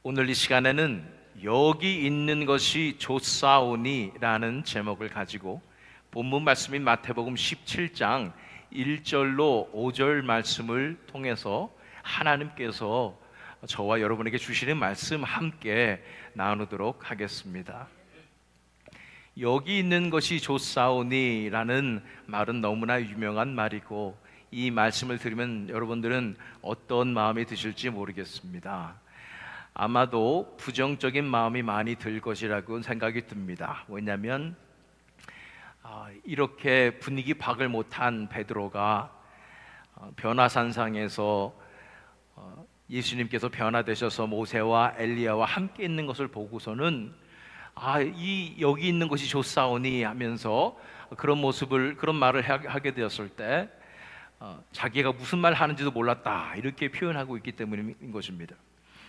오늘 이 시간에는 여기 있는 것이 좋사오니 라는 제목을 가지고 본문 말씀인 마태복음 17장 1절로 5절 말씀을 통해서 하나님께서 저와 여러분에게 주시는 말씀 함께 나누도록 하겠습니다. 여기 있는 것이 좋사오니 라는 말은 너무나 유명한 말이고, 이 말씀을 들으면 여러분들은 어떤 마음이 드실지 모르겠습니다. 아마도 부정적인 마음이 많이 들 것이라고 생각이 듭니다. 왜냐하면 이렇게 분위기 파악을 못한 베드로가 변화산상에서 예수님께서 변화되셔서 모세와 엘리야와 함께 있는 것을 보고서는 여기 있는 것이 좋사오니 하면서 그런 말을 하게 되었을 때 자기가 무슨 말 하는지도 몰랐다, 이렇게 표현하고 있기 때문인 것입니다.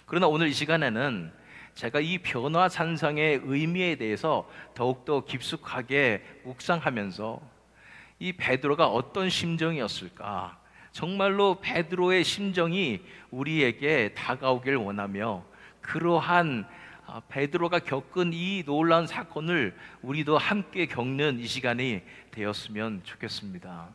그러나 오늘 이 시간에는 제가 이 변화산상의 의미에 대해서 더욱더 깊숙하게 묵상하면서 이 베드로가 어떤 심정이었을까, 정말로 베드로의 심정이 우리에게 다가오길 원하며, 그러한 베드로가 겪은 이 놀라운 사건을 우리도 함께 겪는 이 시간이 되었으면 좋겠습니다.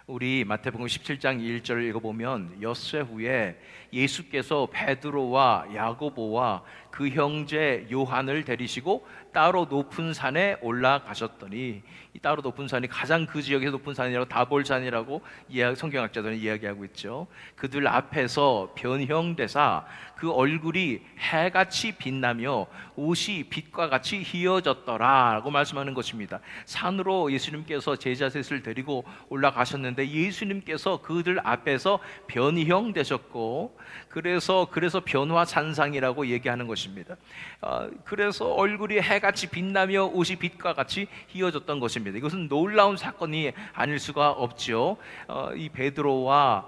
우리 마태복음 17장 1절을 읽어보면 엿새 후에 예수께서 베드로와 야고보와 그 형제 요한을 데리시고 따로 높은 산에 올라가셨더니, 이 따로 높은 산이 가장 그 지역에서 높은 산이라고 다볼산이라고 성경학자들은 이야기하고 있죠. 그들 앞에서 변형되사 그 얼굴이 해같이 빛나며 옷이 빛과 같이 희어졌더라라고 말씀하는 것입니다. 산으로 예수님께서 제자 셋을 데리고 올라가셨는데 예수님께서 그들 앞에서 변형되셨고, 그래서 변화산상이라고 얘기하는 것입니다. 그래서 얼굴이 해같이 빛나며 옷이 빛과 같이 희어졌던 것입니다. 이것은 놀라운 사건이 아닐 수가 없죠. 이 베드로와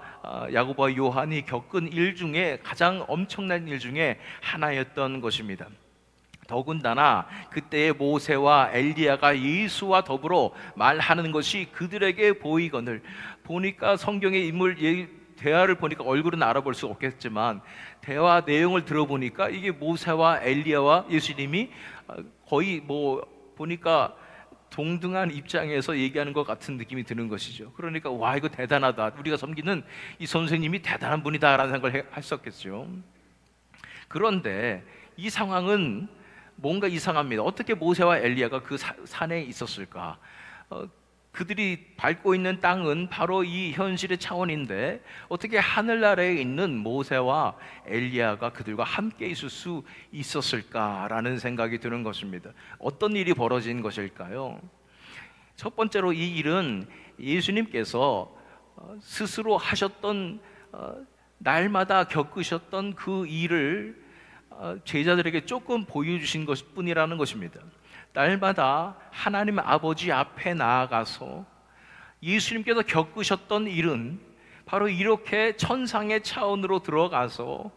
야고보와 요한이 겪은 일 중에 가장 엄청난 일 중에 하나였던 것입니다. 더군다나 그때의 모세와 엘리야가 예수와 더불어 말하는 것이 그들에게 보이거늘, 보니까 성경의 인물 대화를 보니까 얼굴은 알아볼 수 없겠지만 대화 내용을 들어보니까 이게 모세와 엘리야와 예수님이 거의 보니까 동등한 입장에서 얘기하는 것 같은 느낌이 드는 것이죠. 그러니까 와, 이거 대단하다, 우리가 섬기는 이 선생님이 대단한 분이다라는 생각을 했었겠죠. 그런데 이 상황은 뭔가 이상합니다. 어떻게 모세와 엘리야가 그 산에 있었을까? 그들이 밟고 있는 땅은 바로 이 현실의 차원인데 어떻게 하늘나라에 있는 모세와 엘리야가 그들과 함께 있을 수 있었을까라는 생각이 드는 것입니다. 어떤 일이 벌어진 것일까요? 첫 번째로 이 일은 예수님께서 스스로 하셨던, 날마다 겪으셨던 그 일을 제자들에게 조금 보여주신 것뿐이라는 것입니다. 날마다 하나님 아버지 앞에 나아가서 예수님께서 겪으셨던 일은 바로 이렇게 천상의 차원으로 들어가서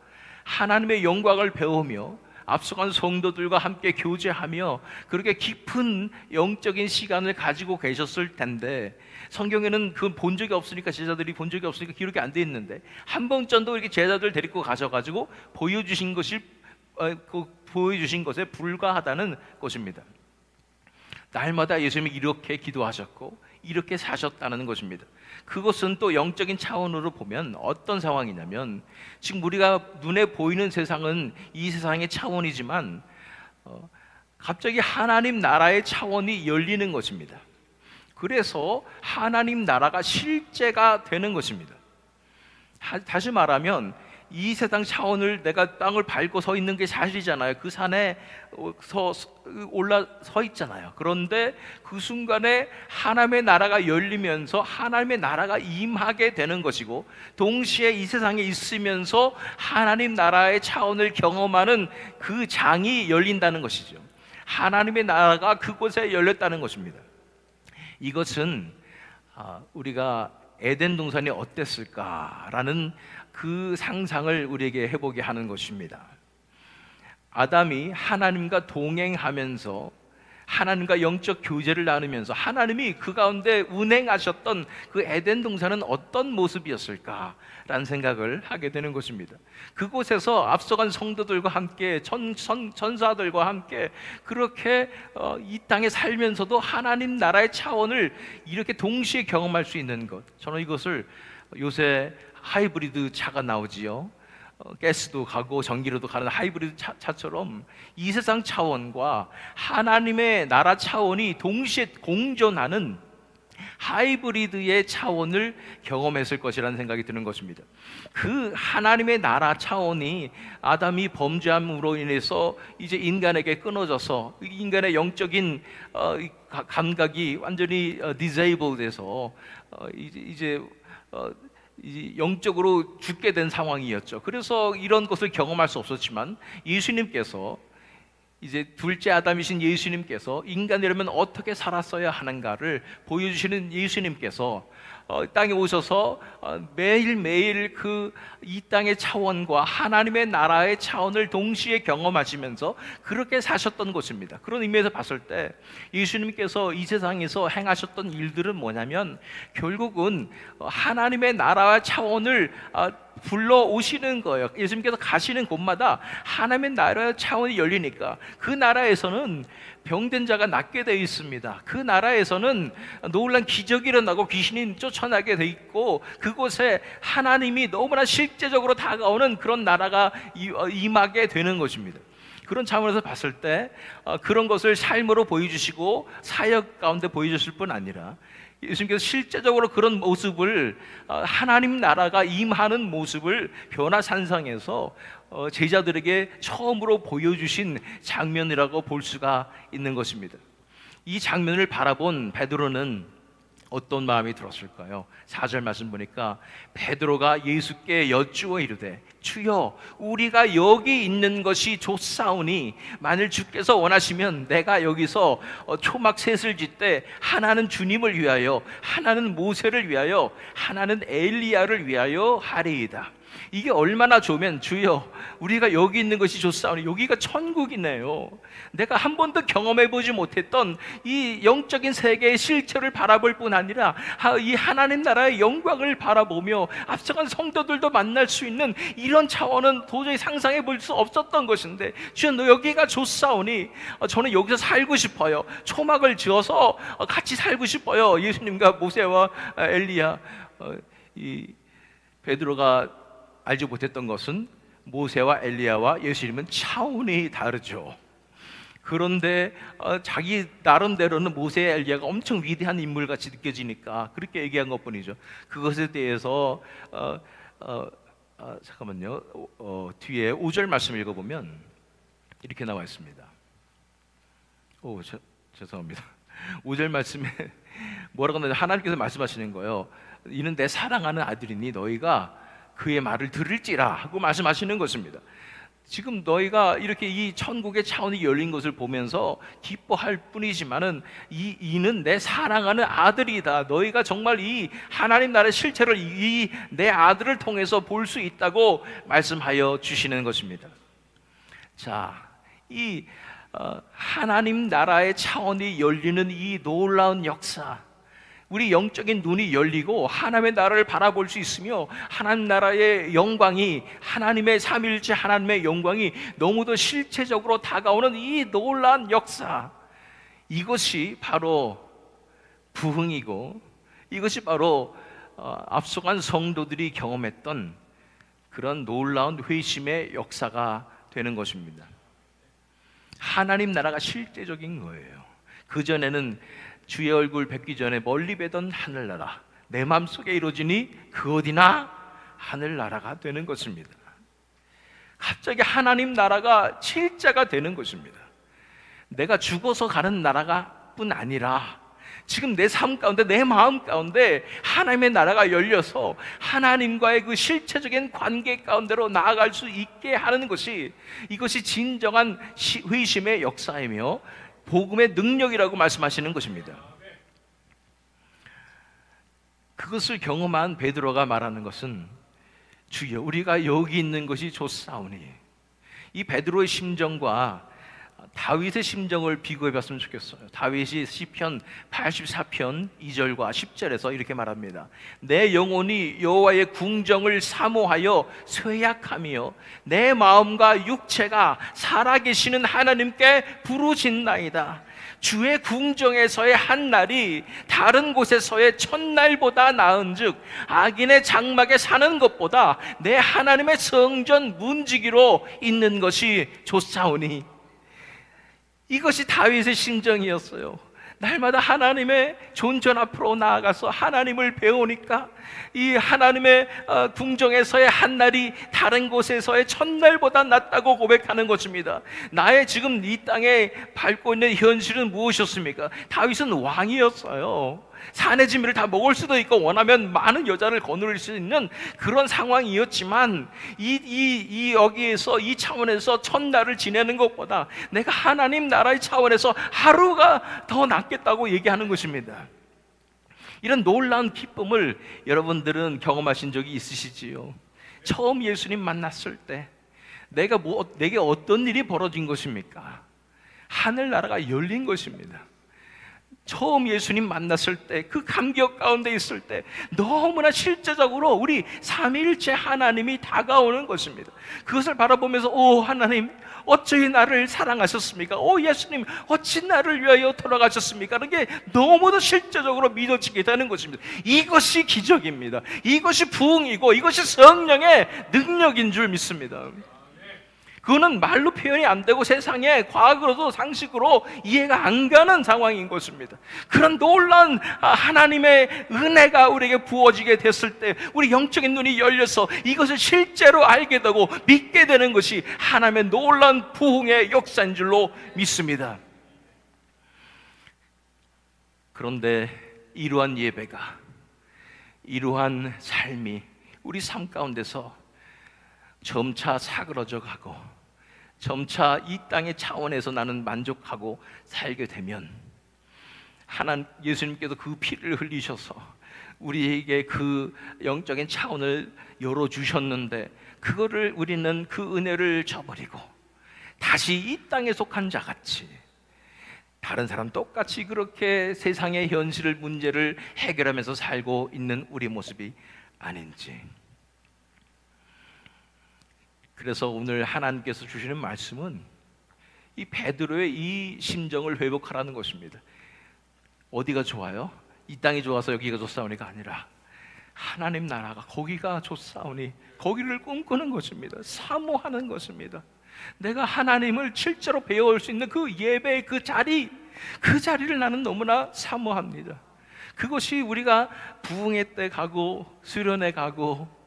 하나님의 영광을 배우며 앞서간 성도들과 함께 교제하며 그렇게 깊은 영적인 시간을 가지고 계셨을 텐데, 성경에는 그 본 적이 없으니까, 제자들이 본 적이 없으니까 기록이 안 돼 있는데 한 번쯤도 이렇게 제자들 데리고 가셔가지고 보여주신 것에 불과하다는 것입니다. 날마다 예수님이 이렇게 기도하셨고 이렇게 사셨다는 것입니다. 그것은 또 영적인 차원으로 보면 어떤 상황이냐면, 지금 우리가 눈에 보이는 세상은 이 세상의 차원이지만 갑자기 하나님 나라의 차원이 열리는 것입니다. 그래서 하나님 나라가 실제가 되는 것입니다. 다시 말하면 이 세상 차원을, 내가 땅을 밟고 서 있는 게 사실이잖아요. 그 산에 올라서 있잖아요. 그런데 그 순간에 하나님의 나라가 열리면서 하나님의 나라가 임하게 되는 것이고, 동시에 이 세상에 있으면서 하나님 나라의 차원을 경험하는 그 장이 열린다는 것이죠. 하나님의 나라가 그곳에 열렸다는 것입니다. 이것은 우리가 에덴 동산이 어땠을까라는 그 상상을 우리에게 해보게 하는 것입니다. 아담이 하나님과 동행하면서 하나님과 영적 교제를 나누면서 하나님이 그 가운데 운행하셨던 그 에덴 동산은 어떤 모습이었을까라는 생각을 하게 되는 것입니다. 그곳에서 앞서간 성도들과 함께 천사들과 함께 그렇게 이 땅에 살면서도 하나님 나라의 차원을 이렇게 동시에 경험할 수 있는 것, 저는 이것을 요새 하이브리드 차가 나오지요. 가스도 가고 전기로도 가는 하이브리드 차처럼 이 세상 차원과 하나님의 나라 차원이 동시에 공존하는 하이브리드의 차원을 경험했을 것이라는 생각이 드는 것입니다. 그 하나님의 나라 차원이 아담이 범죄함으로 인해서 이제 인간에게 끊어져서 인간의 영적인 감각이 완전히 디세이블 돼서 이제 영적으로 죽게 된 상황이었죠. 그래서 이런 것을 경험할 수 없었지만 예수님께서 이제 둘째 아담이신 예수님께서 인간이라면 어떻게 살았어야 하는가를 보여주시는 예수님께서 땅에 오셔서 매일매일 그 이 땅의 차원과 하나님의 나라의 차원을 동시에 경험하시면서 그렇게 사셨던 것입니다. 그런 의미에서 봤을 때 예수님께서 이 세상에서 행하셨던 일들은 뭐냐면 결국은 하나님의 나라와 차원을 불러오시는 거예요. 예수님께서 가시는 곳마다 하나님의 나라의 차원이 열리니까 그 나라에서는 병든 자가 낫게 되어 있습니다. 그 나라에서는 놀란 기적이 일어나고 귀신이 쫓아나게 되어 있고 그곳에 하나님이 너무나 실제적으로 다가오는 그런 나라가 임하게 되는 것입니다. 그런 차원에서 봤을 때 그런 것을 삶으로 보여주시고 사역 가운데 보여주실 뿐 아니라 예수님께서 실제적으로 그런 모습을 하나님 나라가 임하는 모습을 변화산상에서 제자들에게 처음으로 보여주신 장면이라고 볼 수가 있는 것입니다. 이 장면을 바라본 베드로는 어떤 마음이 들었을까요? 4절 말씀 보니까 베드로가 예수께 여쭈어 이르되 주여 우리가 여기 있는 것이 좋사오니 만일 주께서 원하시면 내가 여기서 초막 셋을 짓되 하나는 주님을 위하여 하나는 모세를 위하여 하나는 엘리야를 위하여 하리이다. 이게 얼마나 좋으면 주여 우리가 여기 있는 것이 좋사오니 여기가 천국이네요. 내가 한 번도 경험해보지 못했던 이 영적인 세계의 실체를 바라볼 뿐 아니라 이 하나님 나라의 영광을 바라보며 앞서간 성도들도 만날 수 있는 이런 차원은 도저히 상상해 볼 수 없었던 것인데 주여 너 여기가 좋사오니 저는 여기서 살고 싶어요. 초막을 지어서 같이 살고 싶어요. 예수님과 모세와 엘리야. 이 베드로가 알지 못했던 것은 모세와 엘리야와 예수님은 차원이 다르죠. 그런데 자기 나름대로는 모세 엘리야가 엄청 위대한 인물같이 느껴지니까 그렇게 얘기한 것뿐이죠. 그것에 대해서 잠깐만요. 뒤에 5절 말씀 읽어보면 이렇게 나와 있습니다. 죄송합니다. 5절 말씀에 뭐라고 하냐면 하나님께서 말씀하시는 거예요. 이는 내 사랑하는 아들이니 너희가 그의 말을 들을지라 하고 말씀하시는 것입니다. 지금 너희가 이렇게 이 천국의 차원이 열린 것을 보면서 기뻐할 뿐이지만은 이는 내 사랑하는 아들이다. 너희가 정말 이 하나님 나라의 실체를 이 내 아들을 통해서 볼 수 있다고 말씀하여 주시는 것입니다. 자, 이 하나님 나라의 차원이 열리는 이 놀라운 역사, 우리 영적인 눈이 열리고 하나님의 나라를 바라볼 수 있으며 하나님 나라의 영광이 하나님의 삼위일체 하나님의 영광이 너무도 실체적으로 다가오는 이 놀라운 역사, 이것이 바로 부흥이고 이것이 바로 앞서간 성도들이 경험했던 그런 놀라운 회심의 역사가 되는 것입니다. 하나님 나라가 실제적인 거예요. 그전에는 주의 얼굴 뵙기 전에 멀리 뵈던 하늘나라, 내 마음속에 이루어지니 그 어디나 하늘나라가 되는 것입니다. 갑자기 하나님 나라가 실제가 되는 것입니다. 내가 죽어서 가는 나라가 뿐 아니라 지금 내 삶 가운데 내 마음 가운데 하나님의 나라가 열려서 하나님과의 그 실체적인 관계 가운데로 나아갈 수 있게 하는 것이, 이것이 진정한 회심의 역사이며 복음의 능력이라고 말씀하시는 것입니다. 그것을 경험한 베드로가 말하는 것은 주여 우리가 여기 있는 것이 좋사오니, 이 베드로의 심정과 다윗의 심정을 비교해 봤으면 좋겠어요. 다윗이 시편 84편 2절과 10절에서 이렇게 말합니다. 내 영혼이 여호와의 궁정을 사모하여 쇠약하며 내 마음과 육체가 살아계시는 하나님께 부르짖나이다. 주의 궁정에서의 한 날이 다른 곳에서의 첫날보다 나은즉 악인의 장막에 사는 것보다 내 하나님의 성전 문지기로 있는 것이 좋사오니. 이것이 다윗의 심정이었어요. 날마다 하나님의 존전 앞으로 나아가서 하나님을 배우니까 이 하나님의 궁정에서의 한 날이 다른 곳에서의 첫날보다 낫다고 고백하는 것입니다. 나의 지금 이 땅에 밟고 있는 현실은 무엇이었습니까? 다윗은 왕이었어요. 산의 진미를 다 먹을 수도 있고 원하면 많은 여자를 거느릴 수 있는 그런 상황이었지만 여기에서 이 차원에서 첫날을 지내는 것보다 내가 하나님 나라의 차원에서 하루가 더 낫겠다고 얘기하는 것입니다. 이런 놀라운 기쁨을 여러분들은 경험하신 적이 있으시지요? 처음 예수님 만났을 때 내게 어떤 일이 벌어진 것입니까? 하늘나라가 열린 것입니다. 처음 예수님 만났을 때 그 감격 가운데 있을 때 너무나 실제적으로 우리 삼위일체 하나님이 다가오는 것입니다. 그것을 바라보면서 오 하나님 어찌 나를 사랑하셨습니까? 오 예수님 어찌 나를 위하여 돌아가셨습니까? 그런 게 너무도 실제적으로 믿어지게 되는 것입니다. 이것이 기적입니다. 이것이 부흥이고 이것이 성령의 능력인 줄 믿습니다. 그거는 말로 표현이 안 되고 세상에 과학으로도 상식으로 이해가 안 가는 상황인 것입니다. 그런 놀라운 하나님의 은혜가 우리에게 부어지게 됐을 때 우리 영적인 눈이 열려서 이것을 실제로 알게 되고 믿게 되는 것이 하나님의 놀라운 부흥의 역사인 줄로 믿습니다. 그런데 이러한 예배가, 이러한 삶이 우리 삶 가운데서 점차 사그러져 가고 점차 이 땅의 차원에서 나는 만족하고 살게 되면 예수님께서 그 피를 흘리셔서 우리에게 그 영적인 차원을 열어주셨는데 그거를 우리는 그 은혜를 저버리고 다시 이 땅에 속한 자같이 다른 사람 똑같이 그렇게 세상의 현실을 문제를 해결하면서 살고 있는 우리 모습이 아닌지. 그래서 오늘 하나님께서 주시는 말씀은 이 베드로의 이 심정을 회복하라는 것입니다. 어디가 좋아요? 이 땅이 좋아서 여기가 좋사오니가 아니라 하나님 나라가 거기가 좋사오니 거기를 꿈꾸는 것입니다. 사모하는 것입니다. 내가 하나님을 실제로 배워올 수 있는 그 예배의 그 자리를 나는 너무나 사모합니다. 그것이 우리가 부흥회 때 가고 수련회 가고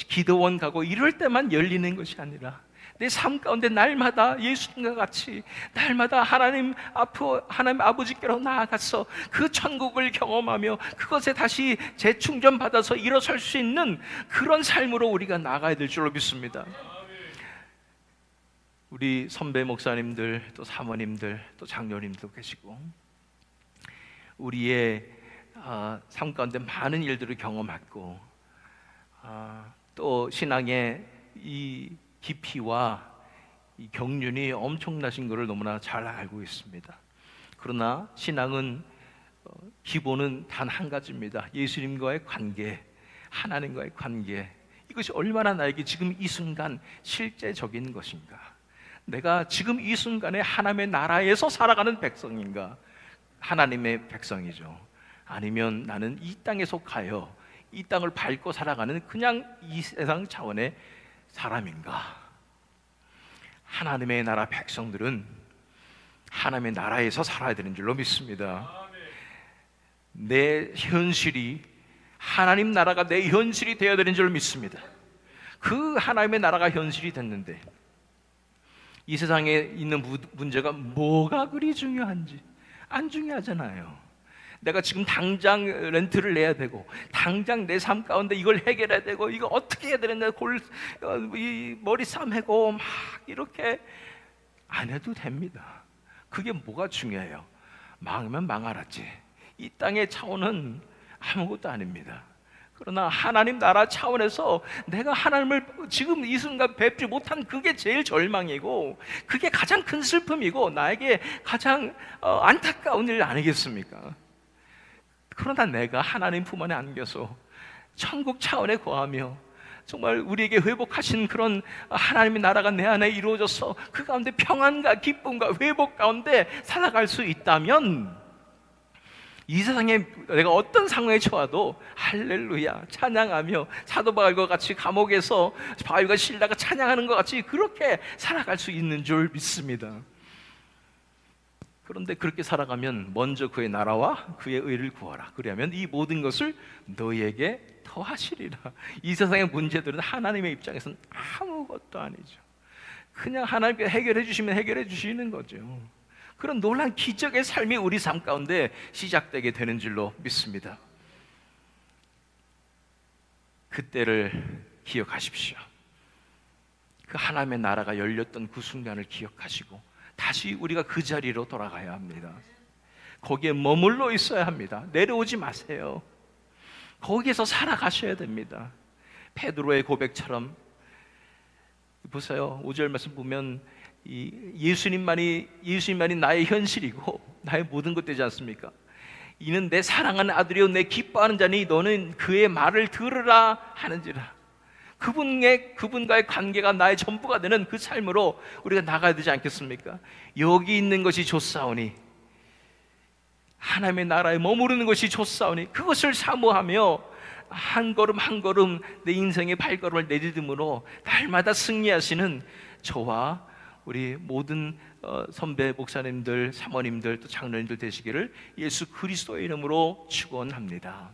기도원 가고 이럴 때만 열리는 것이 아니라 내 삶 가운데 날마다 예수님과 같이 날마다 하나님 아버지께로 나아가서 그 천국을 경험하며 그것에 다시 재충전 받아서 일어설 수 있는 그런 삶으로 우리가 나가야 될 줄로 믿습니다. 우리 선배 목사님들 또 사모님들 또 장로님도 계시고 우리의 삶 가운데 많은 일들을 경험했고 또 신앙의 이 깊이와 이 경륜이 엄청나신 것을 너무나 잘 알고 있습니다. 그러나 신앙은 기본은 단 한 가지입니다. 예수님과의 관계, 하나님과의 관계. 이것이 얼마나 나에게 지금 이 순간 실제적인 것인가? 내가 지금 이 순간에 하나님의 나라에서 살아가는 백성인가? 하나님의 백성이죠. 아니면 나는 이 땅에 속하여 이 땅을 밟고 살아가는 그냥 이 세상 차원의 사람인가? 하나님의 나라 백성들은 하나님의 나라에서 살아야 되는 줄로 믿습니다. 내 현실이 하나님 나라가 내 현실이 되어야 되는 줄로 믿습니다. 그 하나님의 나라가 현실이 됐는데 이 세상에 있는 문제가 뭐가 그리 중요한지 안 중요하잖아요. 내가 지금 당장 렌트를 내야 되고 당장 내 삶 가운데 이걸 해결해야 되고 이거 어떻게 해야 되는데 이 머리 싸매고 막 이렇게 안 해도 됩니다. 그게 뭐가 중요해요? 망하면 망하라지. 이 땅의 차원은 아무것도 아닙니다. 그러나 하나님 나라 차원에서 내가 하나님을 지금 이 순간 뵙지 못한 그게 제일 절망이고, 그게 가장 큰 슬픔이고, 나에게 가장 안타까운 일 아니겠습니까? 그러나 내가 하나님 품 안에 안겨서 천국 차원에 거하며 정말 우리에게 회복하신 그런 하나님의 나라가 내 안에 이루어져서 그 가운데 평안과 기쁨과 회복 가운데 살아갈 수 있다면, 이 세상에 내가 어떤 상황에 처해도 할렐루야 찬양하며 사도 바울과 같이 감옥에서 바울과 실라가 찬양하는 것 같이 그렇게 살아갈 수 있는 줄 믿습니다. 그런데 그렇게 살아가면 먼저 그의 나라와 그의 의를 구하라. 그러면 이 모든 것을 너희에게 더하시리라. 이 세상의 문제들은 하나님의 입장에서는 아무것도 아니죠. 그냥 하나님께 해결해 주시면 해결해 주시는 거죠. 그런 놀라운 기적의 삶이 우리 삶 가운데 시작되게 되는 줄로 믿습니다. 그때를 기억하십시오. 그 하나님의 나라가 열렸던 그 순간을 기억하시고 다시 우리가 그 자리로 돌아가야 합니다. 거기에 머물러 있어야 합니다. 내려오지 마세요. 거기에서 살아가셔야 됩니다. 베드로의 고백처럼 보세요. 5절 말씀 보면 예수님만이 나의 현실이고 나의 모든 것 되지 않습니까? 이는 내 사랑하는 아들이요 내 기뻐하는 자니 너는 그의 말을 들으라 하는지라. 그분과의 관계가 나의 전부가 되는 그 삶으로 우리가 나가야 되지 않겠습니까? 여기 있는 것이 좋사오니, 하나님의 나라에 머무르는 것이 좋사오니 그것을 사모하며 한 걸음 한 걸음 내 인생의 발걸음을 내딛음으로 날마다 승리하시는 저와 우리 모든 선배 목사님들, 사모님들, 또 장로님들 되시기를 예수 그리스도의 이름으로 축원합니다.